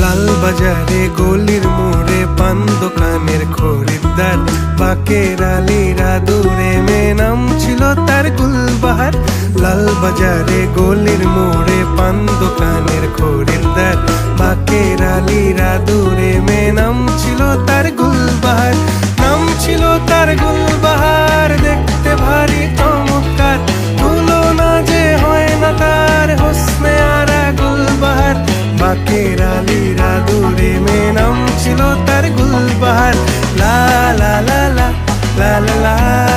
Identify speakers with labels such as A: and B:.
A: লাল বাজারে গলির মোড়ে পান দোকানের খরিদ্দার, বাকের আলীরা দূরে মে নাম ছিল তার গুলবাহার। লাল বাজারে গলির মোড়ে পান দোকানের খরিদ্দার, বাকের আলীরা দূরে মে নাম ছিল তার গুলবাহার। নাম ছিল তার গুলবাহার, দেখতে ভারী চমৎকার, তুলনা যে হয় না তার হোসনে আরা গুলবাহার। বাকের আলীরা দূরে মে নাম ছিল তার গুলবাহার। লা লা লা লা লা লা লা।